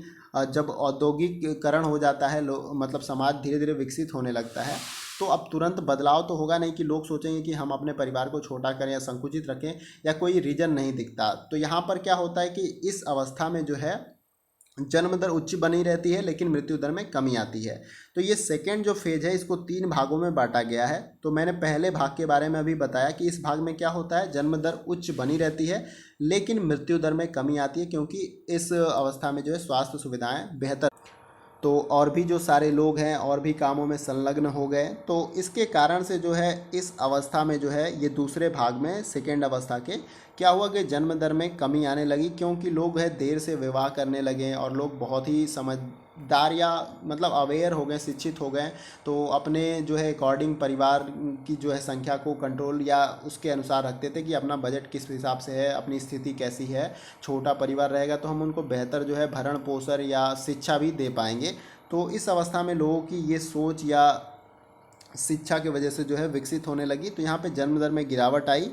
जब औद्योगिकरण हो जाता है, मतलब समाज धीरे धीरे विकसित होने लगता है, तो अब तुरंत बदलाव तो होगा नहीं कि लोग सोचेंगे कि हम अपने परिवार को छोटा करें या संकुचित रखें, या कोई रीजन नहीं दिखता। तो यहाँ पर क्या होता है कि इस अवस्था में जो है जन्म दर उच्च बनी रहती है, लेकिन मृत्यु दर में कमी आती है। तो ये सेकेंड जो फेज है इसको 3 भागों में बांटा गया है। तो मैंने पहले भाग के बारे में अभी बताया कि इस भाग में क्या होता है, जन्म दर उच्च बनी रहती है लेकिन मृत्यु दर में कमी आती है, क्योंकि इस अवस्था में जो है स्वास्थ्य सुविधाएं बेहतर। तो और भी जो सारे लोग हैं और भी कामों में संलग्न हो गए, तो इसके कारण से जो है इस अवस्था में जो है ये दूसरे भाग में सेकेंड अवस्था के क्या हुआ कि जन्म दर में कमी आने लगी, क्योंकि लोग है देर से विवाह करने लगे और लोग बहुत ही समझदार या मतलब अवेयर हो गए, शिक्षित हो गए। तो अपने जो है अकॉर्डिंग परिवार की जो है संख्या को कंट्रोल या उसके अनुसार रखते थे कि अपना बजट किस हिसाब से है, अपनी स्थिति कैसी है। छोटा परिवार रहेगा तो हम उनको बेहतर जो है भरण पोषण या शिक्षा भी दे पाएंगे। तो इस अवस्था में लोगों की ये सोच या शिक्षा की वजह से जो है विकसित होने लगी, तो यहाँ पे जन्म दर में गिरावट आई।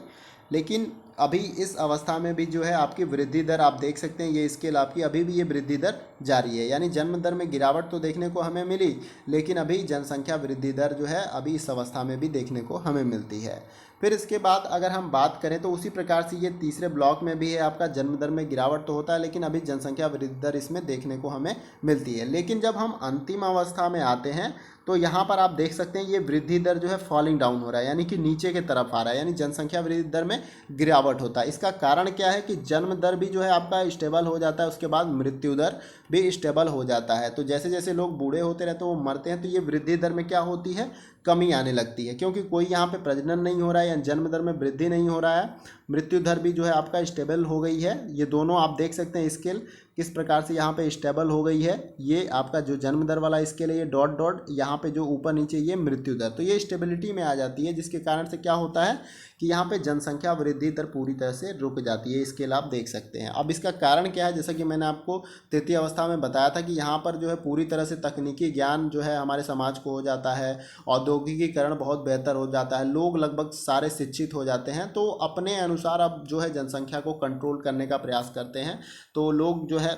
लेकिन अभी इस अवस्था में भी जो है आपकी वृद्धि दर आप देख सकते हैं, ये स्केल आपकी अभी भी ये वृद्धि दर जारी है, यानी जन्म दर में गिरावट तो देखने को हमें मिली, लेकिन अभी जनसंख्या वृद्धि दर जो है अभी इस अवस्था में भी देखने को हमें मिलती है। फिर इसके बाद अगर हम बात करें तो उसी प्रकार से ये तीसरे ब्लॉक में भी है आपका जन्म दर में गिरावट तो होता है, लेकिन अभी जनसंख्या वृद्धि दर इसमें देखने को हमें मिलती है। लेकिन जब हम अंतिम अवस्था में आते हैं तो यहाँ पर आप देख सकते हैं ये वृद्धि दर जो है फॉलिंग डाउन हो रहा है, यानी कि नीचे की तरफ आ रहा है, यानी जनसंख्या वृद्धि दर में गिरावट होता है। इसका कारण क्या है कि जन्म दर भी जो है आपका स्टेबल हो जाता है, उसके बाद मृत्यु दर भी स्टेबल हो जाता है। तो जैसे जैसे लोग बूढ़े होते रहते हैं वो मरते हैं, तो ये वृद्धि दर में क्या होती है, कमी आने लगती है, क्योंकि कोई यहाँ पे प्रजनन नहीं हो रहा है या जन्म दर में वृद्धि नहीं हो रहा है। मृत्यु दर भी जो है आपका स्टेबल हो गई है। ये दोनों आप देख सकते हैं स्केल किस प्रकार से यहाँ पे स्टेबल हो गई है। ये आपका जो जन्म दर वाला स्केल है ये डॉट डॉट, यहाँ पे जो ऊपर नीचे ये मृत्यु दर, तो ये स्टेबिलिटी में आ जाती है, जिसके कारण से क्या होता है कि यहाँ पे जनसंख्या वृद्धि दर पूरी तरह से रुक जाती है। स्केल आप देख सकते हैं। अब इसका कारण क्या है, जैसा कि मैंने आपको तृतीय अवस्था में बताया था कि यहाँ पर जो है पूरी तरह से तकनीकी ज्ञान जो है हमारे समाज को हो जाता है, औद्योगिकीकरण बहुत बेहतर हो जाता है, लोग लगभग सारे शिक्षित हो जाते हैं, तो अपने अनुसार अब जो है जनसंख्या को कंट्रोल करने का प्रयास करते हैं। तो लोग जो है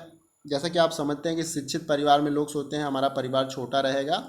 जैसा कि आप समझते हैं कि शिक्षित परिवार में लोग सोचते हैं हमारा परिवार छोटा रहेगा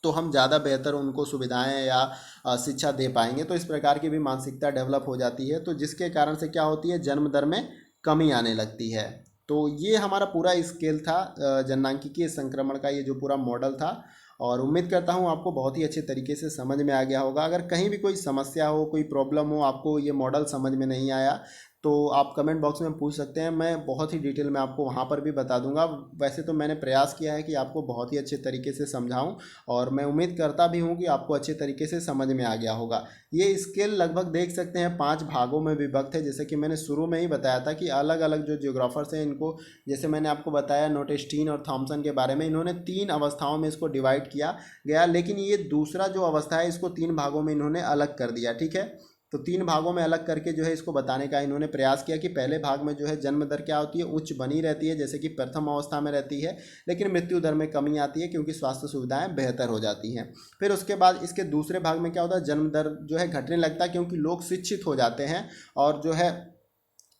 तो हम ज़्यादा बेहतर उनको सुविधाएं या शिक्षा दे पाएंगे, तो इस प्रकार की भी मानसिकता डेवलप हो जाती है, तो जिसके कारण से क्या होती है जन्म दर में कमी आने लगती है। तो ये हमारा पूरा स्केल था जननांकिकीय संक्रमण का, ये जो पूरा मॉडल था, और उम्मीद करता हूँ आपको बहुत ही अच्छे तरीके से समझ में आ गया होगा। अगर कहीं भी कोई समस्या हो, कोई प्रॉब्लम हो, आपको ये मॉडल समझ में नहीं आया तो आप कमेंट बॉक्स में पूछ सकते हैं, मैं बहुत ही डिटेल में आपको वहाँ पर भी बता दूंगा। वैसे तो मैंने प्रयास किया है कि आपको बहुत ही अच्छे तरीके से समझाऊं, और मैं उम्मीद करता भी हूँ कि आपको अच्छे तरीके से समझ में आ गया होगा। ये स्केल लगभग देख सकते हैं 5 भागों में विभक्त है, जैसे कि मैंने शुरू में ही बताया था कि अलग अलग जो जियोग्राफर्स हैं इनको, जैसे मैंने आपको बताया नोटेस्टीन और थॉमसन के बारे में, इन्होंने 3 अवस्थाओं में इसको डिवाइड किया गया, लेकिन ये दूसरा जो अवस्था है इसको 3 भागों में इन्होंने अलग कर दिया। ठीक है, तो 3 भागों में अलग करके जो है इसको बताने का इन्होंने प्रयास किया कि पहले भाग में जो है जन्म दर क्या होती है, उच्च बनी रहती है जैसे कि प्रथम अवस्था में रहती है, लेकिन मृत्यु दर में कमी आती है क्योंकि स्वास्थ्य सुविधाएं बेहतर हो जाती हैं। फिर उसके बाद इसके दूसरे भाग में क्या होता है, जन्म दर जो है घटने लगता है क्योंकि लोग शिक्षित हो जाते हैं और जो है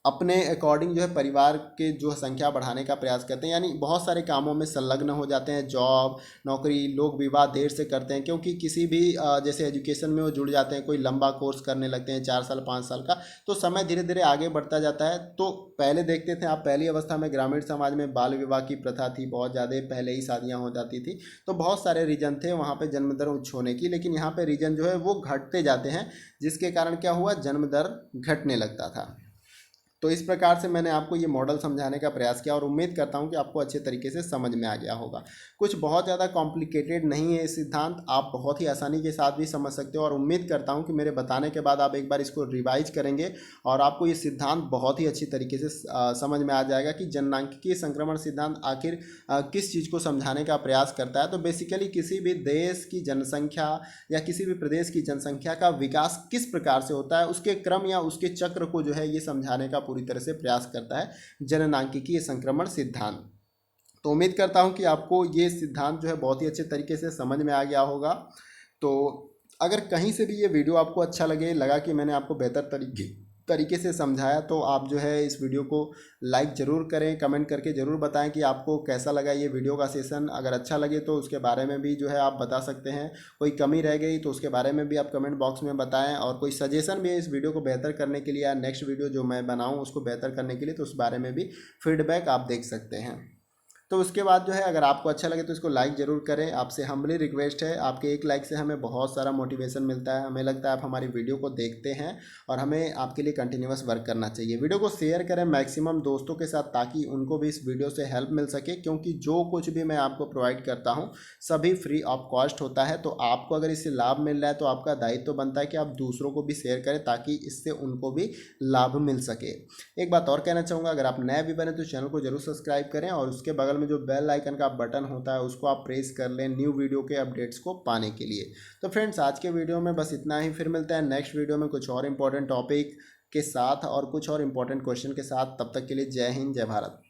अपने अकॉर्डिंग जो है परिवार के जो संख्या बढ़ाने का प्रयास करते हैं, यानी बहुत सारे कामों में संलग्न हो जाते हैं, जॉब नौकरी, लोग विवाह देर से करते हैं क्योंकि किसी भी जैसे एजुकेशन में वो जुड़ जाते हैं, कोई लंबा कोर्स करने लगते हैं 4 साल 5 साल का, तो समय धीरे धीरे आगे बढ़ता जाता है। तो पहले देखते थे आप, पहली अवस्था में ग्रामीण समाज में बाल विवाह की प्रथा थी, बहुत ज़्यादा पहले ही शादियाँ हो जाती थी, तो बहुत सारे रीजन थे वहाँ पर जन्म दर उच्च होने की, लेकिन यहाँ पर रीजन जो है वो घटते जाते हैं, जिसके कारण क्या हुआ, जन्म दर घटने लगता था। तो इस प्रकार से मैंने आपको ये मॉडल समझाने का प्रयास किया और उम्मीद करता हूँ कि आपको अच्छे तरीके से समझ में आ गया होगा। कुछ बहुत ज़्यादा कॉम्प्लिकेटेड नहीं है ये सिद्धांत, आप बहुत ही आसानी के साथ भी समझ सकते हो, और उम्मीद करता हूँ कि मेरे बताने के बाद आप एक बार इसको रिवाइज करेंगे और आपको ये सिद्धांत बहुत ही अच्छी तरीके से समझ में आ जाएगा कि जननांकिकीय संक्रमण सिद्धांत आखिर किस चीज़ को समझाने का प्रयास करता है। तो बेसिकली किसी भी देश की जनसंख्या या किसी भी प्रदेश की जनसंख्या का विकास किस प्रकार से होता है, उसके क्रम या उसके चक्र को जो है ये समझाने का पूरी तरह से प्रयास करता है जननांकिकीय संक्रमण सिद्धांत। तो उम्मीद करता हूं कि आपको ये सिद्धांत जो है बहुत ही अच्छे तरीके से समझ में आ गया होगा। तो अगर कहीं से भी ये वीडियो आपको अच्छा लगा कि मैंने आपको बेहतर तरीके से समझाया, तो आप जो है इस वीडियो को लाइक ज़रूर करें, कमेंट करके ज़रूर बताएं कि आपको कैसा लगा ये वीडियो का सेशन। अगर अच्छा लगे तो उसके बारे में भी जो है आप बता सकते हैं, कोई कमी रह गई तो उसके बारे में भी आप कमेंट बॉक्स में बताएं, और कोई सजेशन भी है इस वीडियो को बेहतर करने के लिए या नेक्स्ट वीडियो जो मैं बनाऊँ उसको बेहतर करने के लिए, तो उस बारे में भी फीडबैक आप देख सकते हैं। तो उसके बाद जो है अगर आपको अच्छा लगे तो इसको लाइक ज़रूर करें। आपसे हम्बली रिक्वेस्ट है, आपके एक लाइक से हमें बहुत सारा मोटिवेशन मिलता है, हमें लगता है आप हमारी वीडियो को देखते हैं और हमें आपके लिए कंटिन्यूअस वर्क करना चाहिए। वीडियो को शेयर करें मैक्सिमम दोस्तों के साथ ताकि उनको भी इस वीडियो से हेल्प मिल सके, क्योंकि जो कुछ भी मैं आपको प्रोवाइड करता हूँ सभी फ्री ऑफ कॉस्ट होता है। तो आपको अगर इससे लाभ मिल रहा है तो आपका दायित्व बनता है कि आप दूसरों को भी शेयर करें ताकि इससे उनको भी लाभ मिल सके। एक बात और कहना चाहूँगा, अगर आप नए भी बने तो चैनल को जरूर सब्सक्राइब करें और उसके बगल में जो बेल आइकन का बटन होता है उसको आप प्रेस कर लें न्यू वीडियो के अपडेट्स को पाने के लिए। तो फ्रेंड्स आज के वीडियो में बस इतना ही, फिर मिलते हैं नेक्स्ट वीडियो में कुछ और इंपॉर्टेंट टॉपिक के साथ और कुछ और इंपॉर्टेंट क्वेश्चन के साथ। तब तक के लिए जय हिंद, जय भारत।